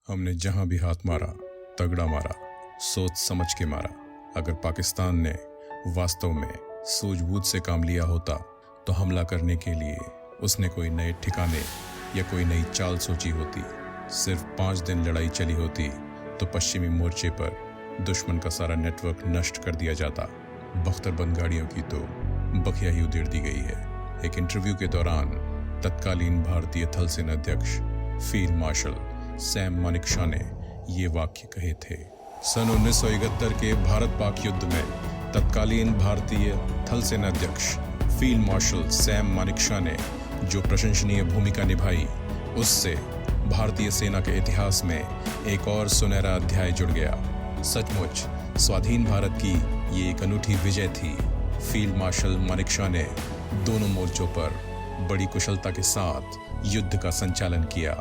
हमने जहां भी हाथ मारा तगड़ा मारा, सोच समझ के मारा। अगर पाकिस्तान ने वास्तव में सूझबूझ से काम लिया होता तो हमला करने के लिए उसने कोई नए ठिकाने या कोई नई चाल सोची होती। सिर्फ 5 दिन लड़ाई चली होती तो पश्चिमी मोर्चे पर दुश्मन का सारा नेटवर्क नष्ट कर दिया जाता। बख्तरबंद गाड़ियों की तो बखिया ही उधेड़ दी गई है। एक इंटरव्यू के दौरान तत्कालीन भारतीय थल सेना अध्यक्ष फील्ड मार्शल सैम मानेकशॉ ने ये वाक्य कहे थे। सन 1971 के भारत पाक युद्ध में तत्कालीन भारतीय थल सेना अध्यक्ष फील्ड मार्शल सैम मानेकशॉ ने जो प्रशंसनीय भूमिका निभाई, उससे भारतीय सेना के इतिहास में एक और सुनहरा अध्याय जुड़ गया। सचमुच स्वाधीन भारत की ये एक अनूठी विजय थी। फील्ड मार्शल मानेकशॉ ने दोनों मोर्चों पर बड़ी कुशलता के साथ युद्ध का संचालन किया।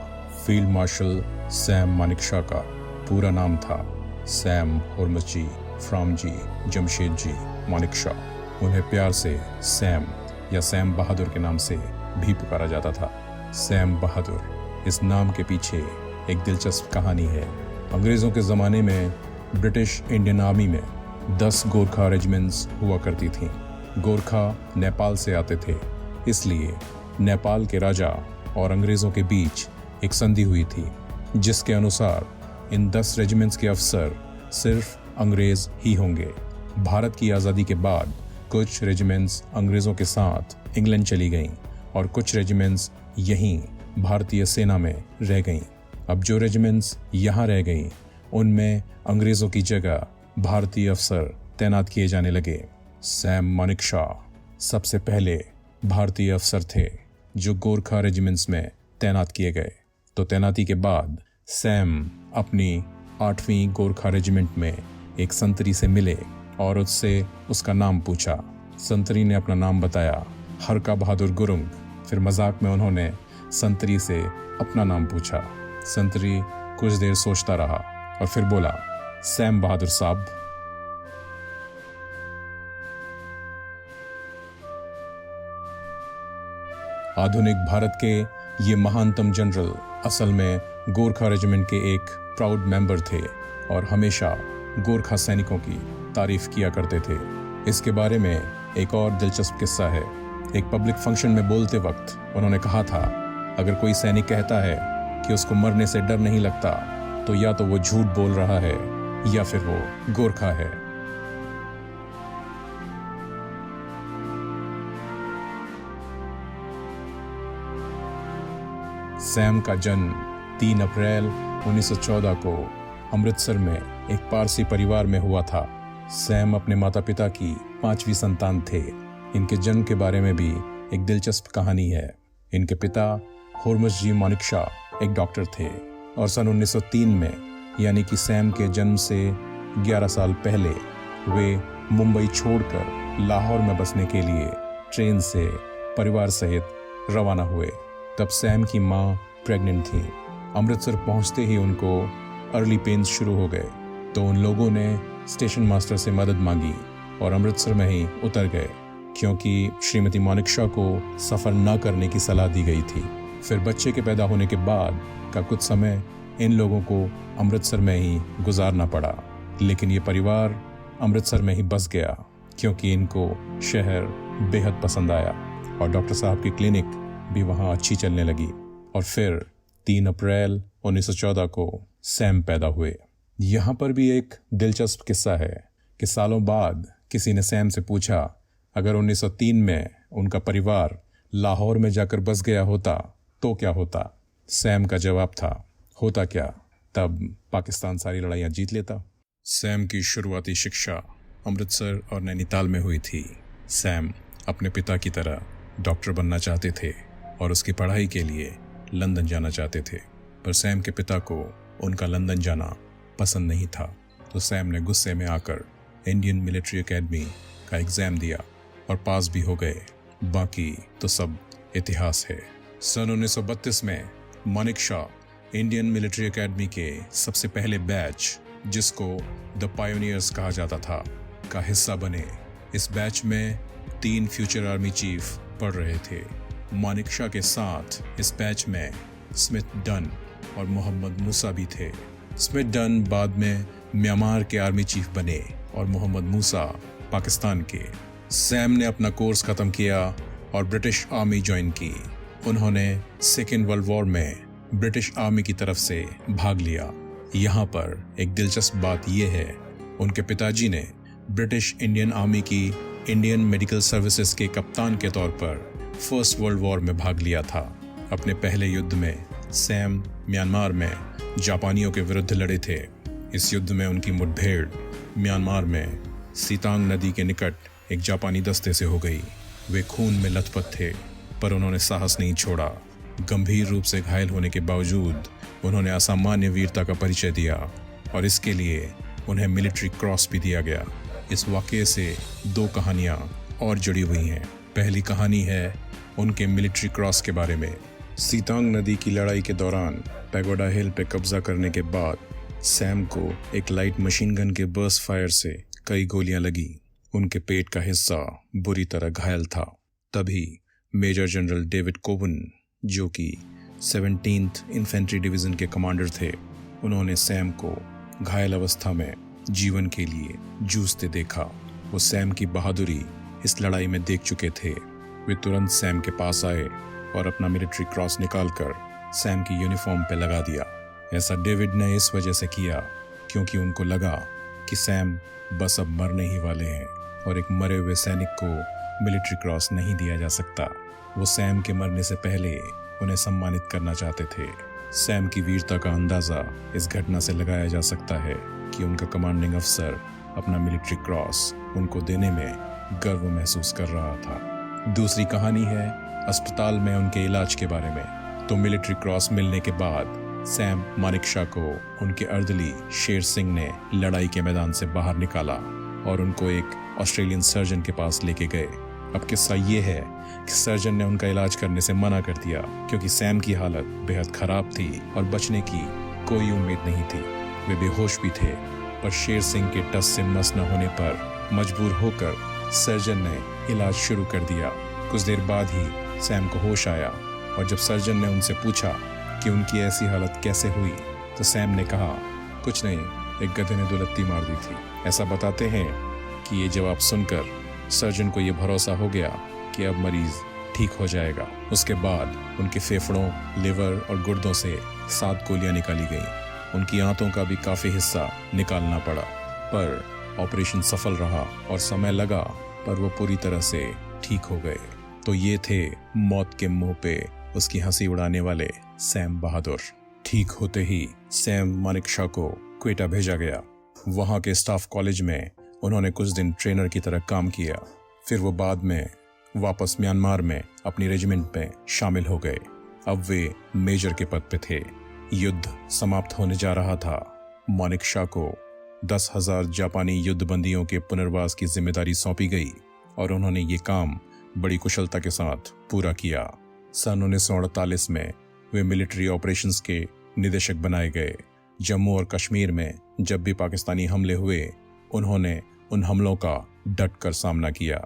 फील्ड मार्शल सैम मानेकशॉ का पूरा नाम था सैम होर्मुसजी फ्रामजी जमशेदजी मानेकशॉ। उन्हें प्यार से सैम या सैम बहादुर के नाम से भी पुकारा जाता था। सैम बहादुर, इस नाम के पीछे एक दिलचस्प कहानी है। अंग्रेज़ों के ज़माने में ब्रिटिश इंडियन आर्मी में 10 गोरखा रेजिमेंट्स हुआ करती थीं। गोरखा नेपाल से आते थे, इसलिए नेपाल के राजा और अंग्रेज़ों के बीच एक संधि हुई थी, जिसके अनुसार इन 10 रेजिमेंट्स के अफसर सिर्फ अंग्रेज़ ही होंगे। भारत की आज़ादी के बाद कुछ रेजिमेंट्स अंग्रेज़ों के साथ इंग्लैंड चली गईं और कुछ रेजिमेंट्स यहीं भारतीय सेना में रह गईं। अब जो रेजिमेंट्स यहाँ रह गईं, उनमें अंग्रेज़ों की जगह भारतीय अफसर तैनात किए जाने लगे। सैम मानेकशॉ सबसे पहले भारतीय अफसर थे जो गोरखा रेजिमेंट्स में तैनात किए गए। तो तैनाती के बाद सैम अपनी 8वीं गोरखा रेजिमेंट में एक संतरी से मिले और उससे उसका नाम पूछा। संतरी ने अपना नाम बताया, हरका बहादुर गुरुंग। फिर मजाक में उन्होंने संतरी से अपना नाम पूछा। संतरी कुछ देर सोचता रहा और फिर बोला, सैम बहादुर साहब। आधुनिक भारत के ये महानतम जनरल असल में गोरखा रेजिमेंट के एक प्राउड मेंबर थे और हमेशा गोरखा सैनिकों की तारीफ किया करते थे। इसके बारे में एक और दिलचस्प किस्सा है। एक पब्लिक फंक्शन में बोलते वक्त उन्होंने कहा था, अगर कोई सैनिक कहता है कि उसको मरने से डर नहीं लगता तो या तो वो झूठ बोल रहा है या फिर वो गोरखा है। सैम का जन्म 3 अप्रैल 1914 को अमृतसर में एक पारसी परिवार में हुआ था। सैम अपने माता पिता की 5वीं संतान थे। इनके जन्म के बारे में भी एक दिलचस्प कहानी है। इनके पिता होर्मुसजी मानेकशॉ एक डॉक्टर थे और सन 1903 में, यानी कि सैम के जन्म से 11 साल पहले, वे मुंबई छोड़कर लाहौर में बसने के लिए ट्रेन से परिवार सहित रवाना हुए। तब सैम की माँ प्रेग्नेंट थी। अमृतसर पहुंचते ही उनको अर्ली पेन्स शुरू हो गए, तो उन लोगों ने स्टेशन मास्टर से मदद मांगी और अमृतसर में ही उतर गए, क्योंकि श्रीमती मानेकशॉ को सफ़र न करने की सलाह दी गई थी। फिर बच्चे के पैदा होने के बाद का कुछ समय इन लोगों को अमृतसर में ही गुजारना पड़ा, लेकिन ये परिवार अमृतसर में ही बस गया क्योंकि इनको शहर बेहद पसंद आया और डॉक्टर साहब की क्लिनिक भी वहाँ अच्छी चलने लगी। और फिर 3 अप्रैल 1914 को सैम पैदा हुए। यहाँ पर भी एक दिलचस्प किस्सा है कि सालों बाद किसी ने सैम से पूछा, अगर 1903 में उनका परिवार लाहौर में जाकर बस गया होता तो क्या होता? सैम का जवाब था, होता क्या, तब पाकिस्तान सारी लड़ाइयाँ जीत लेता। सैम की शुरुआती शिक्षा अमृतसर और नैनीताल में हुई थी। सैम अपने पिता की तरह डॉक्टर बनना चाहते थे और उसकी पढ़ाई के लिए लंदन जाना चाहते थे, पर सैम के पिता को उनका लंदन जाना पसंद नहीं था। तो सैम ने गुस्से में आकर इंडियन मिलिट्री एकेडमी का एग्ज़ाम दिया और पास भी हो गए। बाकी तो सब इतिहास है। सन 1932 में मानेकशॉ इंडियन मिलिट्री एकेडमी के सबसे पहले बैच, जिसको द पायोनियर्स कहा जाता था, का हिस्सा बने। इस बैच में 3 फ्यूचर आर्मी चीफ पढ़ रहे थे। मानेकशॉ के साथ इस बैच में स्मिथ डन, और मोहम्मद मूसा भी थे। स्मिथ डन बाद में म्यांमार के आर्मी चीफ बने और मोहम्मद मूसा पाकिस्तान के। सैम ने अपना कोर्स खत्म किया और ब्रिटिश आर्मी ज्वाइन की। उन्होंने सेकेंड वर्ल्ड वॉर में ब्रिटिश आर्मी की तरफ से भाग लिया। यहाँ पर एक दिलचस्प बात यह है, उनके पिताजी ने ब्रिटिश इंडियन आर्मी की इंडियन मेडिकल सर्विसेज के कप्तान के तौर पर फर्स्ट वर्ल्ड वॉर में भाग लिया था। अपने पहले युद्ध में सैम म्यांमार में जापानियों के विरुद्ध लड़े थे। इस युद्ध में उनकी मुठभेड़ म्यांमार में सीतांग नदी के निकट एक जापानी दस्ते से हो गई। वे खून में लथपथ थे, पर उन्होंने साहस नहीं छोड़ा। गंभीर रूप से घायल होने के बावजूद उन्होंने असामान्य वीरता का परिचय दिया और इसके लिए उन्हें मिलिट्री क्रॉस भी दिया गया। इस वाकये से दो कहानियां और जुड़ी हुई हैं। पहली कहानी है उनके मिलिट्री क्रॉस के बारे में। सीतांग नदी की लड़ाई के दौरान पैगोडा हिल पे कब्जा करने के बाद सैम को एक लाइट मशीन गन के बर्स्ट फायर से कई गोलियां लगी। उनके पेट का हिस्सा बुरी तरह घायल था। तभी मेजर जनरल डेविड कोवन, जो कि 17th इन्फेंट्री डिवीजन के कमांडर थे, उन्होंने सैम को घायल अवस्था में जीवन के लिए जूझते देखा। वो सैम की बहादुरी इस लड़ाई में देख चुके थे। वे तुरंत सैम के पास आए और अपना मिलिट्री क्रॉस निकालकर सैम की यूनिफॉर्म पे लगा दिया। ऐसा डेविड ने इस वजह से किया क्योंकि उनको लगा कि सैम बस अब मरने ही वाले हैं और एक मरे हुए सैनिक को मिलिट्री क्रॉस नहीं दिया जा सकता। वो सैम के मरने से पहले उन्हें सम्मानित करना चाहते थे। सैम की वीरता का अंदाजा इस घटना से लगाया जा सकता है कि उनका कमांडिंग अफसर अपना मिलिट्री क्रॉस उनको देने में गर्व महसूस कर रहा था। दूसरी कहानी है अस्पताल में उनके इलाज के बारे में। तो मिलिट्री क्रॉस मिलने के बाद सैम मानेकशॉ को उनके अर्दली शेर सिंह ने लड़ाई के मैदान से बाहर निकाला और उनको एक ऑस्ट्रेलियन सर्जन के पास लेके गए। अब किस्सा ये है कि सर्जन ने उनका इलाज करने से मना कर दिया क्योंकि सैम की हालत बेहद खराब थी और बचने की कोई उम्मीद नहीं थी। वे बेहोश भी थे, पर शेर सिंह के टस से मस न होने पर मजबूर होकर सर्जन ने इलाज शुरू कर दिया। कुछ देर बाद ही सैम को होश आया और जब सर्जन ने उनसे पूछा कि उनकी ऐसी हालत कैसे हुई, तो सैम ने कहा, कुछ नहीं, एक गधे ने दुलत्ती मार दी थी। ऐसा बताते हैं कि ये जवाब सुनकर सर्जन को ये भरोसा हो गया कि अब मरीज ठीक हो जाएगा। उसके बाद उनके फेफड़ों, लिवर और गुर्दों से 7 गोलियां निकाली गई। उनकी आंतों का भी काफी हिस्सा निकालना पड़ा, पर ऑपरेशन सफल रहा और समय लगा, पर वो पूरी तरह से ठीक हो गए। तो ये थे मौत के मुंह पे उसकी हंसी उड़ाने वाले सैम बहादुर। ठीक होते ही सैम मानेकशॉ को क्वेटा भेजा गया। वहाँ के स्टाफ कॉलेज में उन्होंने कुछ दिन ट्रेनर की तरह काम किया। फिर वो बाद में वापस म्यांमार में अपनी रेजिमेंट में शामिल हो गए। अब वे मेजर के पद पे थे। युद्ध समाप्त होने जा रहा था। मानेकशॉ को 10,000 जापानी युद्धबंदियों के पुनर्वास की जिम्मेदारी सौंपी गई और उन्होंने ये काम बड़ी कुशलता के साथ पूरा किया। सन 1948 में वे मिलिट्री ऑपरेशंस के निदेशक बनाए गए। जम्मू और कश्मीर में जब भी पाकिस्तानी हमले हुए, उन्होंने उन हमलों का डट कर सामना किया।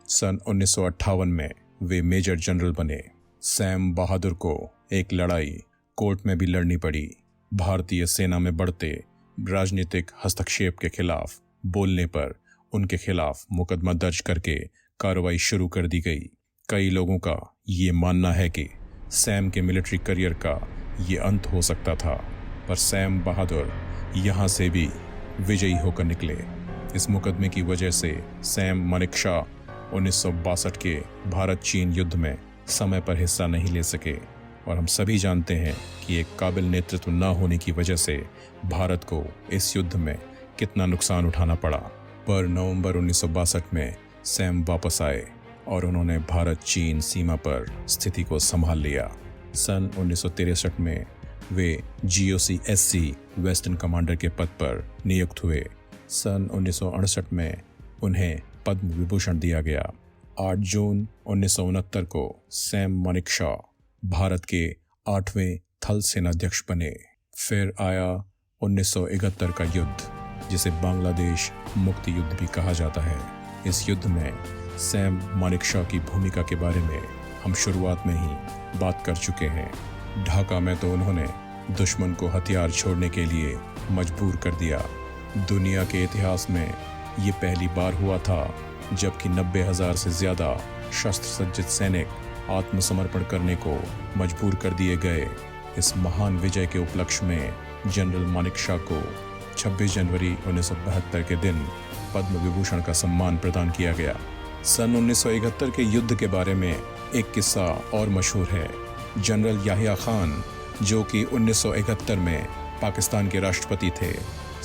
सन 1958 में वे मेजर जनरल बने। सैम बहादुर को एक लड़ाई कोर्ट में भी लड़नी पड़ी। भारतीय सेना में बढ़ते राजनीतिक हस्तक्षेप के खिलाफ बोलने पर उनके खिलाफ मुकदमा दर्ज करके कार्रवाई शुरू कर दी गई। कई लोगों का ये मानना है कि सैम के मिलिट्री करियर का ये अंत हो सकता था, पर सैम बहादुर यहाँ से भी विजयी होकर निकले। इस मुकदमे की वजह से सैम मानेकशॉ 1962 के भारत चीन युद्ध में समय पर हिस्सा नहीं ले सके और हम सभी जानते हैं कि एक काबिल नेतृत्व न होने की वजह से भारत को इस युद्ध में कितना नुकसान उठाना पड़ा। पर नवंबर 1962 में सैम वापस आए और उन्होंने भारत चीन सीमा पर स्थिति को संभाल लिया। सन 1963 में वे GOC-SC वेस्टर्न कमांडर के पद पर नियुक्त हुए। सन 1968 में उन्हें पद्म विभूषण दिया गया। 8 जून 1969 को सैम मानेकशॉ भारत के 8वें थल सेनाध्यक्ष बने। फिर आया 1971 का युद्ध, जिसे बांग्लादेश मुक्ति युद्ध भी कहा जाता है। इस युद्ध में सैम मानेकशॉ की भूमिका के बारे में हम शुरुआत में ही बात कर चुके हैं। ढाका में तो उन्होंने दुश्मन को हथियार छोड़ने के लिए मजबूर कर दिया। दुनिया के इतिहास में ये पहली बार हुआ था जबकि 90,000 से ज़्यादा शस्त्र सज्जित सैनिक आत्मसमर्पण करने को मजबूर कर दिए गए। इस महान विजय के उपलक्ष्य में जनरल मानेकशॉ को 26 जनवरी 1972 के दिन पद्म विभूषण का सम्मान प्रदान किया गया। सन 1971 के युद्ध के बारे में एक किस्सा और मशहूर है। जनरल याहिया खान, जो कि 1971 में पाकिस्तान के राष्ट्रपति थे,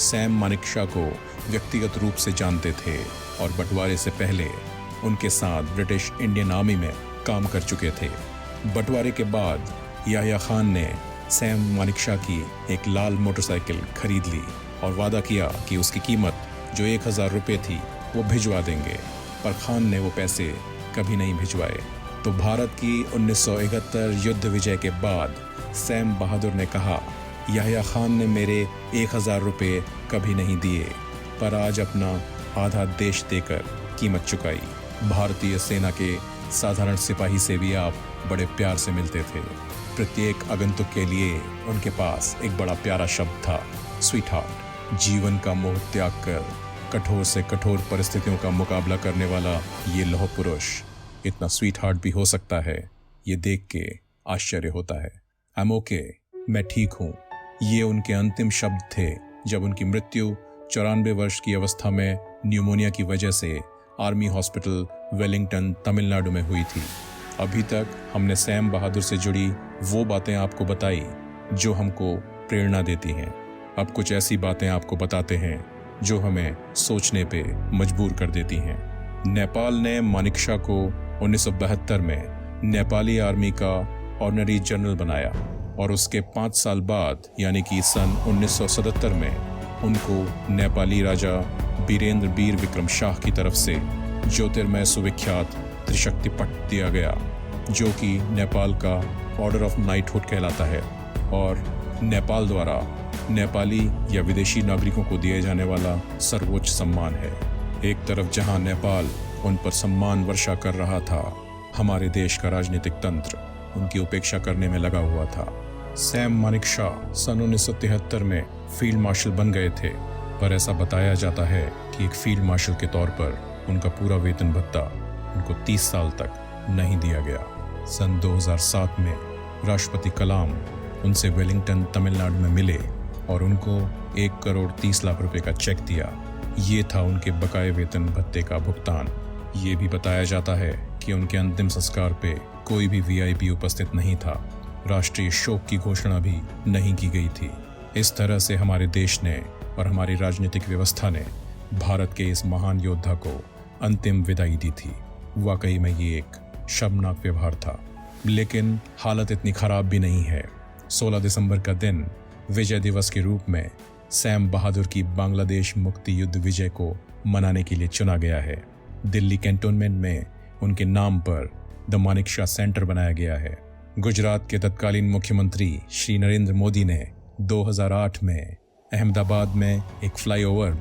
सैम मानेकशॉ को व्यक्तिगत रूप से जानते थे और बंटवारे से पहले उनके साथ ब्रिटिश इंडियन आर्मी में काम कर चुके थे। बंटवारे के बाद याहिया खान ने सैम मानेकशॉ की एक लाल मोटरसाइकिल खरीद ली और वादा किया कि उसकी कीमत जो 1,000 रुपये थी वो भिजवा देंगे, पर खान ने वो पैसे कभी नहीं भिजवाए। तो भारत की 1971 युद्ध विजय के बाद सैम बहादुर ने कहा, याहिया खान ने मेरे 1,000 रुपये कभी नहीं दिए, पर आज अपना आधा देश देकर कीमत चुकाई। भारतीय सेना के साधारण सिपाही से भी आप बड़े प्यार से मिलते थे। प्रत्येक आगंतुक के लिए उनके पास एक बड़ा प्यारा शब्द था, स्वीट हार्ट। जीवन का मोह त्याग कर कठोर से कठोर परिस्थितियों का मुकाबला करने वाला ये लौह पुरुष इतना स्वीट हार्ट भी हो सकता है, ये देख के आश्चर्य होता है। आई एम ओके, मैं ठीक हूँ, ये उनके अंतिम शब्द थे जब उनकी मृत्यु 94 वर्ष की अवस्था में न्यूमोनिया की वजह से आर्मी हॉस्पिटल वेलिंगटन, तमिलनाडु में हुई थी। अभी तक हमने सैम बहादुर से जुड़ी वो बातें आपको बताई जो हमको प्रेरणा देती हैं। अब कुछ ऐसी बातें आपको बताते हैं जो हमें सोचने पे मजबूर कर देती हैं। नेपाल ने मानेकशॉ को 1972 में नेपाली आर्मी का ऑनरी जनरल बनाया और उसके 5 साल बाद यानी कि सन 1977 में उनको नेपाली राजा बीरेंद्र बीर विक्रम शाह की तरफ से ज्योतिर्मय सुविख्यात त्रिशक्ति पट्ट दिया गया, जो कि नेपाल का ऑर्डर ऑफ नाइटहुड कहलाता है और नेपाल द्वारा नेपाली या विदेशी नागरिकों को दिए जाने वाला सर्वोच्च सम्मान है। एक तरफ जहां नेपाल उन पर सम्मान वर्षा कर रहा था, हमारे देश का राजनीतिक तंत्र उनकी उपेक्षा करने में लगा हुआ था। सैम मानेकशॉ सन 1973 में फील्ड मार्शल बन गए थे, पर ऐसा बताया जाता है कि एक फील्ड मार्शल के तौर पर उनका पूरा वेतन भत्ता उनको 30 साल तक नहीं दिया गया। सन 2007 में राष्ट्रपति कलाम उनसे वेलिंगटन, तमिलनाडु में मिले और उनको 1 करोड़ 30 लाख रुपए का चेक दिया। ये था उनके बकाये वेतन भत्ते का भुगतान। ये भी बताया जाता है कि उनके अंतिम संस्कार पे कोई भी वीआईपी उपस्थित नहीं था। राष्ट्रीय शोक की घोषणा भी नहीं की गई थी। इस तरह से हमारे देश ने और हमारी राजनीतिक व्यवस्था ने भारत के इस महान योद्धा को अंतिम विदाई दी थी। वाकई में ये एक शर्मनाक व्यवहार था, लेकिन हालत इतनी खराब भी नहीं है। 16 दिसंबर का दिन विजय दिवस के रूप में सैम बहादुर की बांग्लादेश मुक्ति युद्ध विजय को मनाने के लिए चुना गया है। दिल्ली कैंटोनमेंट में उनके नाम पर द मानेकशॉ सेंटर बनाया गया है। गुजरात के तत्कालीन मुख्यमंत्री श्री नरेंद्र मोदी ने 2008 में अहमदाबाद में एक फ्लाईओवर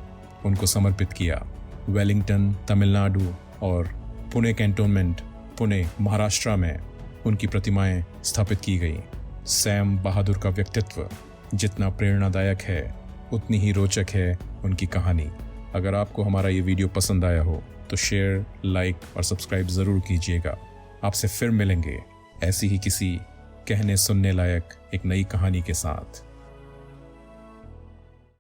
उनको समर्पित किया। वेलिंगटन, तमिलनाडु और पुणे कैंटोनमेंट, पुणे, महाराष्ट्र में उनकी प्रतिमाएं स्थापित की गई। सैम बहादुर का व्यक्तित्व जितना प्रेरणादायक है, उतनी ही रोचक है उनकी कहानी। अगर आपको हमारा ये वीडियो पसंद आया हो तो शेयर, लाइक और सब्सक्राइब ज़रूर कीजिएगा। आपसे फिर मिलेंगे ऐसी ही किसी कहने सुनने लायक एक नई कहानी के साथ।